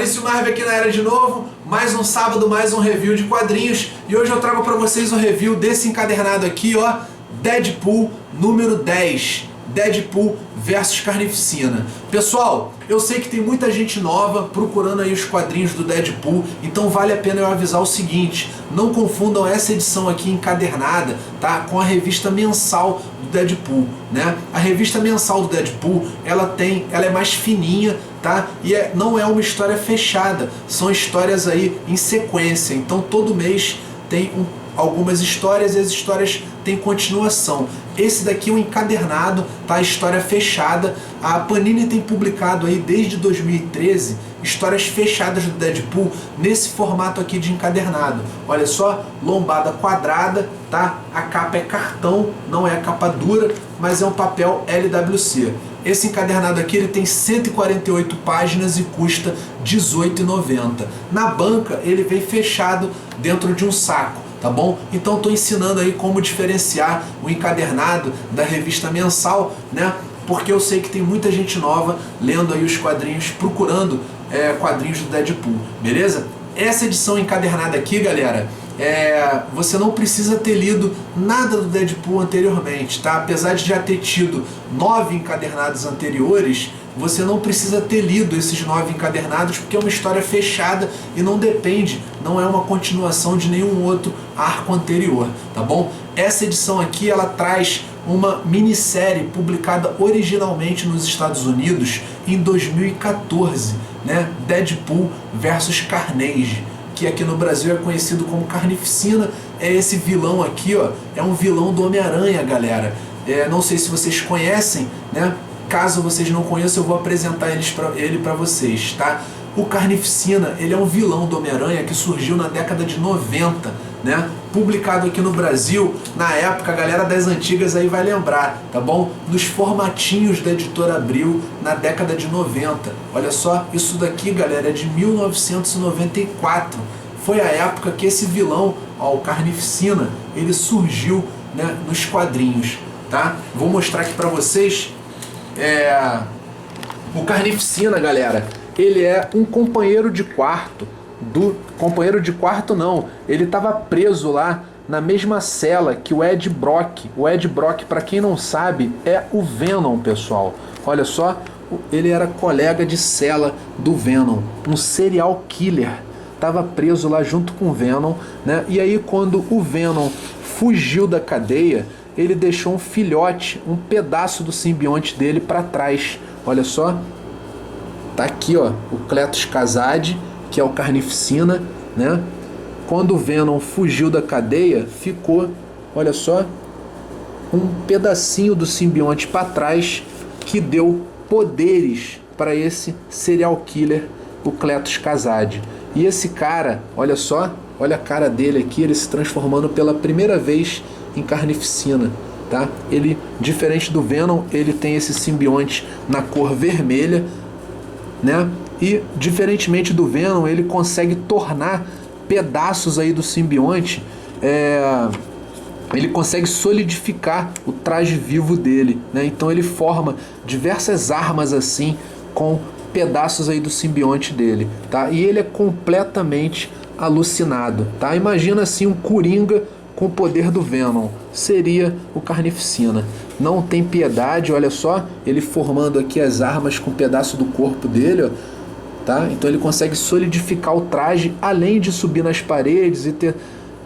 Maurício Marve aqui na área de novo, mais um sábado, mais um review de quadrinhos. E hoje eu trago para vocês o review desse encadernado aqui, ó, Deadpool número 10. Deadpool versus Carnificina. Pessoal, eu sei que tem muita gente nova procurando aí os quadrinhos do Deadpool, então vale a pena eu avisar o seguinte: não confundam essa edição aqui encadernada, tá, com a revista mensal do Deadpool, né? A revista mensal do Deadpool, ela é mais fininha, tá? E não é uma história fechada, são histórias aí em sequência, então todo mês tem algumas histórias e as histórias têm continuação. Esse daqui é um encadernado, tá? História fechada. A Panini tem publicado aí desde 2013 histórias fechadas do Deadpool nesse formato aqui de encadernado. Olha só, lombada quadrada, tá? A capa é cartão, não é a capa dura, mas é um papel LWC. Esse encadernado aqui ele tem 148 páginas e custa R$18,90. Na banca ele vem fechado dentro de um saco, tá bom? Então estou ensinando aí como diferenciar o encadernado da revista mensal, né? Porque eu sei que tem muita gente nova lendo aí os quadrinhos, procurando quadrinhos do Deadpool, beleza? Essa edição encadernada aqui, galera, você não precisa ter lido nada do Deadpool anteriormente, tá? Apesar de já ter tido 9 encadernados anteriores, você não precisa ter lido esses 9 encadernados, porque é uma história fechada e não depende, não é uma continuação de nenhum outro arco anterior, tá bom? Essa edição aqui, ela traz uma minissérie publicada originalmente nos Estados Unidos em 2014, né? Deadpool versus Carnage, que aqui no Brasil é conhecido como Carnificina. É esse vilão aqui, ó, é um vilão do Homem-Aranha, galera. Não sei se vocês conhecem, né? Caso vocês não conheçam, eu vou apresentar ele para vocês, tá? O Carnificina, ele é um vilão do Homem-Aranha que surgiu na década de 90, né? Publicado aqui no Brasil, na época, a galera das antigas aí vai lembrar, tá bom? Nos formatinhos da Editora Abril, na década de 90. Olha só, isso daqui, galera, é de 1994. Foi a época que esse vilão, ó, o Carnificina, ele surgiu, né, nos quadrinhos, tá? Vou mostrar aqui pra vocês. O Carnificina, galera, ele é um companheiro de quarto não, ele estava preso lá na mesma cela que o Ed Brock. O Ed Brock, para quem não sabe, é o Venom, pessoal. Olha só, ele era colega de cela do Venom, um serial killer. Estava preso lá junto com o Venom, né? E aí quando o Venom fugiu da cadeia, ele deixou um filhote, um pedaço do simbionte dele para trás. Olha só, tá aqui, ó, o Cletus Kasady, que é o Carnificina, né? Quando o Venom fugiu da cadeia, ficou, olha só, um pedacinho do simbionte para trás que deu poderes para esse serial killer, o Cletus Kasady. E esse cara, olha só, olha a cara dele aqui, ele se transformando pela primeira vez em Carnificina, tá? Ele, diferente do Venom, ele tem esse simbionte na cor vermelha, né? E, diferentemente do Venom, ele consegue tornar pedaços aí do simbionte, ele consegue solidificar o traje vivo dele, né? Então ele forma diversas armas assim, com pedaços aí do simbionte dele, tá? E ele é completamente alucinado, tá? Imagina assim um Coringa com o poder do Venom, seria o Carnificina. Não tem piedade, olha só, ele formando aqui as armas com um pedaço do corpo dele, ó, tá? Então ele consegue solidificar o traje, além de subir nas paredes e ter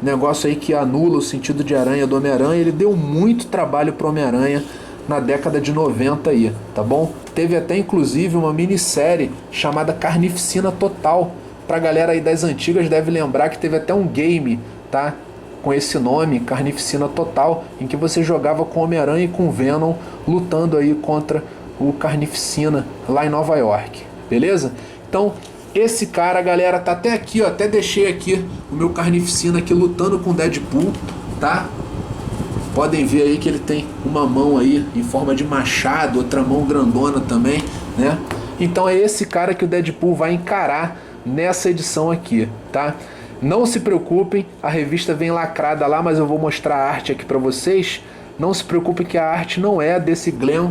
negócio aí que anula o sentido de aranha do Homem-Aranha. Ele deu muito trabalho pro Homem-Aranha na década de 90 aí, tá bom? Teve até inclusive uma minissérie chamada Carnificina Total. Pra galera aí das antigas deve lembrar que teve até um game, tá, com esse nome, Carnificina Total, em que você jogava com Homem-Aranha e com Venom lutando aí contra o Carnificina lá em Nova York, beleza? Então, esse cara, galera, tá até aqui, ó, até deixei aqui o meu Carnificina aqui lutando com o Deadpool, tá? Podem ver aí que ele tem uma mão aí em forma de machado, outra mão grandona também, né? Então é esse cara que o Deadpool vai encarar nessa edição aqui, tá? Não se preocupem, a revista vem lacrada lá, mas eu vou mostrar a arte aqui pra vocês. Não se preocupem que a arte não é desse Glenn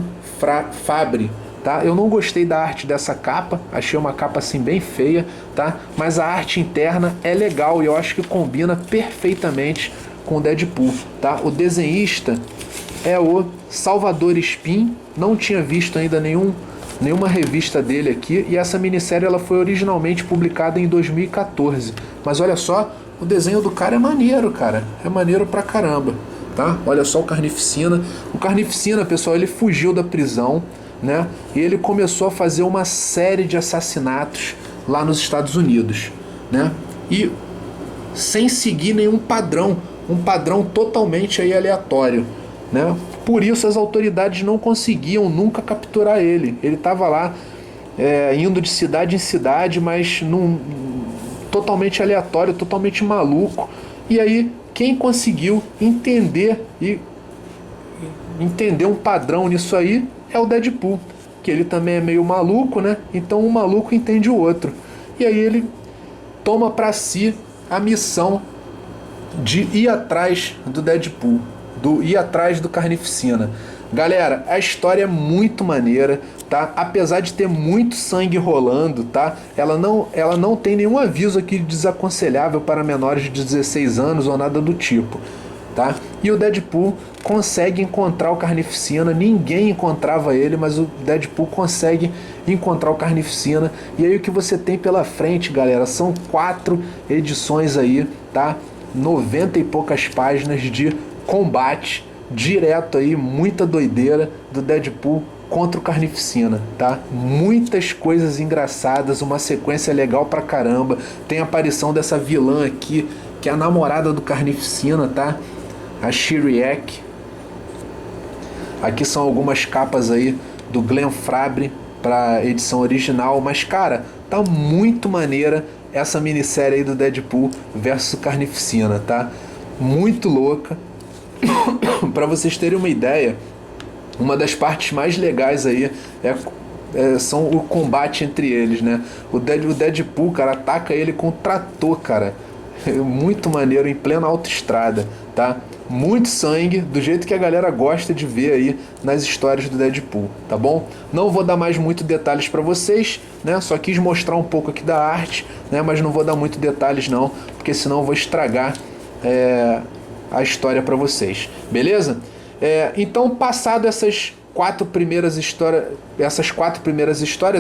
Fabry, tá? Eu não gostei da arte dessa capa, achei uma capa assim bem feia, tá? Mas a arte interna é legal e eu acho que combina perfeitamente com o Deadpool, tá? O desenhista é o Salvador Spin, não tinha visto ainda nenhuma revista dele aqui, e essa minissérie ela foi originalmente publicada em 2014. Mas olha só, o desenho do cara é maneiro, cara. É maneiro pra caramba, tá? Olha só o Carnificina. O Carnificina, pessoal, ele fugiu da prisão, né? E ele começou a fazer uma série de assassinatos lá nos Estados Unidos, né? E sem seguir nenhum padrão, um padrão totalmente aí aleatório, né? Por isso as autoridades não conseguiam nunca capturar ele. Ele estava lá indo de cidade em cidade, mas totalmente aleatório, totalmente maluco. E aí quem conseguiu entender um padrão nisso aí é o Deadpool, que ele também é meio maluco, né? Então um maluco entende o outro. E aí ele toma para si a missão de ir atrás do Deadpool, ir atrás do Carnificina. Galera, a história é muito maneira, tá? Apesar de ter muito sangue rolando, tá? Ela não tem nenhum aviso aqui desaconselhável para menores de 16 anos ou nada do tipo, tá? E o Deadpool consegue encontrar o Carnificina. Ninguém encontrava ele, mas o Deadpool consegue encontrar o Carnificina. E aí o que você tem pela frente, galera, são 4 edições aí, tá? 90 e poucas páginas de combate direto aí, muita doideira do Deadpool contra o Carnificina, tá? Muitas coisas engraçadas, uma sequência legal pra caramba. Tem a aparição dessa vilã aqui, que é a namorada do Carnificina, tá? A Shiriek. Aqui são algumas capas aí do Glenn Fabry pra edição original, mas cara, tá muito maneira essa minissérie aí do Deadpool versus Carnificina, tá? Muito louca. Para vocês terem uma ideia, uma das partes mais legais aí são o combate entre eles, né? O Deadpool, cara, ataca ele com um trator, cara. Muito maneiro, em plena autoestrada, tá? Muito sangue, do jeito que a galera gosta de ver aí nas histórias do Deadpool, tá bom? Não vou dar mais muitos detalhes para vocês, né? Só quis mostrar um pouco aqui da arte, né? Mas não vou dar muitos detalhes não, porque senão eu vou estragar a história para vocês, beleza? Então, passado essas 4 primeiras histórias,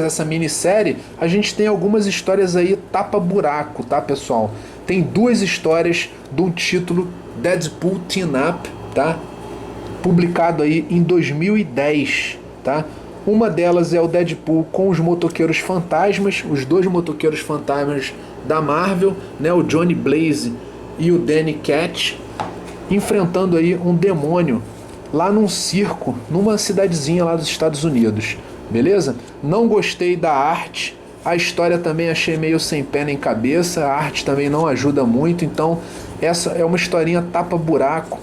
essa minissérie, a gente tem algumas histórias aí tapa-buraco, tá, pessoal? Tem 2 histórias de um título Deadpool Team Up, tá? Publicado aí em 2010, tá? Uma delas é o Deadpool com os motoqueiros fantasmas, os 2 motoqueiros fantasmas da Marvel, né? O Johnny Blaze e o Danny Cat, enfrentando aí um demônio lá num circo, numa cidadezinha lá dos Estados Unidos, beleza? Não gostei da arte, a história também achei meio sem pé nem cabeça, a arte também não ajuda muito, então essa é uma historinha tapa-buraco,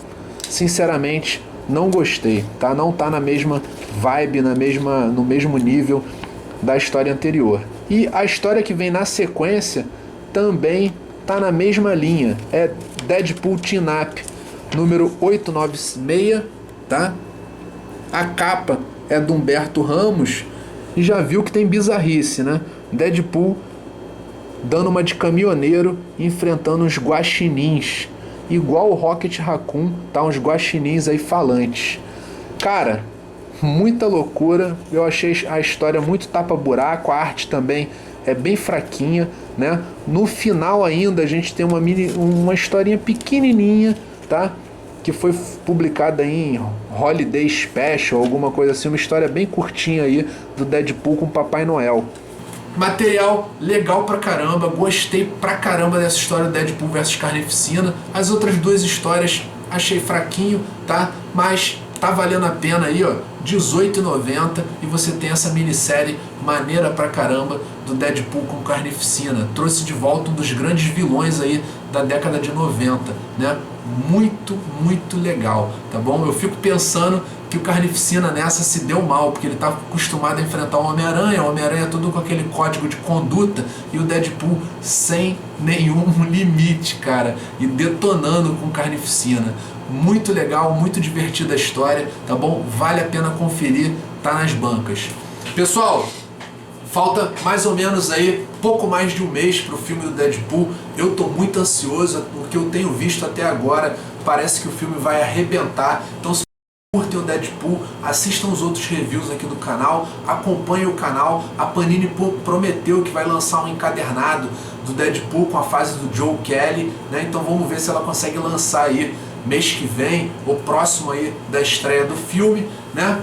sinceramente não gostei, tá? Não tá na mesma vibe, no mesmo nível da história anterior. E a história que vem na sequência também tá na mesma linha, é Deadpool Team Up, número 896, tá? A capa é do Humberto Ramos e já viu que tem bizarrice, né? Deadpool dando uma de caminhoneiro, enfrentando uns guaxinins, igual o Rocket Raccoon, tá? Uns guaxinins aí falantes. Cara, muita loucura. Eu achei a história muito tapa-buraco, a arte também é bem fraquinha, né? No final ainda a gente tem uma historinha pequenininha, tá? Que foi publicada em Holiday Special, alguma coisa assim, uma história bem curtinha aí do Deadpool com Papai Noel. Material legal pra caramba, gostei pra caramba dessa história do Deadpool versus Carnificina. As outras 2 histórias achei fraquinho, tá? Mas tá valendo a pena aí, ó, R$18,90, e você tem essa minissérie maneira pra caramba do Deadpool com Carnificina. Trouxe de volta um dos grandes vilões aí da década de 90, né? Muito, muito legal, tá bom? Eu fico pensando que o Carnificina nessa se deu mal, porque ele estava acostumado a enfrentar o Homem-Aranha todo com aquele código de conduta, e o Deadpool sem nenhum limite, cara, e detonando com Carnificina. Muito legal, muito divertida a história, tá bom? Vale a pena conferir, tá nas bancas. Pessoal, falta mais ou menos aí pouco mais de um mês para o filme do Deadpool. Eu tô muito ansioso, porque eu tenho visto até agora, parece que o filme vai arrebentar. Então, se curtem o Deadpool, assistam os outros reviews aqui do canal, acompanhem o canal. A Panini prometeu que vai lançar um encadernado do Deadpool com a fase do Joe Kelly, né? Então vamos ver se ela consegue lançar aí mês que vem, ou próximo aí da estreia do filme, né?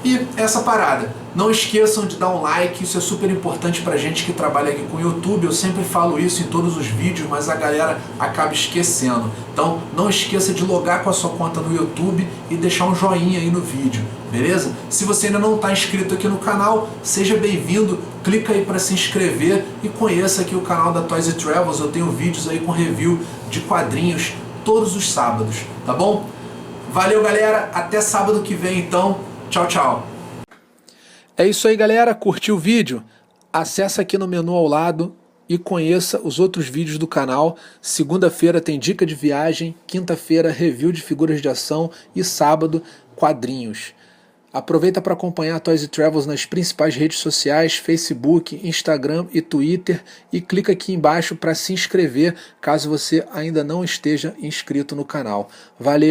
E essa parada, não esqueçam de dar um like, isso é super importante pra gente que trabalha aqui com o YouTube. Eu sempre falo isso em todos os vídeos, mas a galera acaba esquecendo. Então não esqueça de logar com a sua conta no YouTube e deixar um joinha aí no vídeo, beleza? Se você ainda não está inscrito aqui no canal, seja bem-vindo, clica aí para se inscrever e conheça aqui o canal da Toys Travels. Eu tenho vídeos aí com review de quadrinhos todos os sábados, tá bom? Valeu, galera, até sábado que vem então. Tchau, tchau. É isso aí, galera. Curtiu o vídeo? Acesse aqui no menu ao lado e conheça os outros vídeos do canal. Segunda-feira tem dica de viagem, quinta-feira review de figuras de ação e sábado quadrinhos. Aproveita para acompanhar a Toys Travels nas principais redes sociais, Facebook, Instagram e Twitter, e clica aqui embaixo para se inscrever caso você ainda não esteja inscrito no canal. Valeu!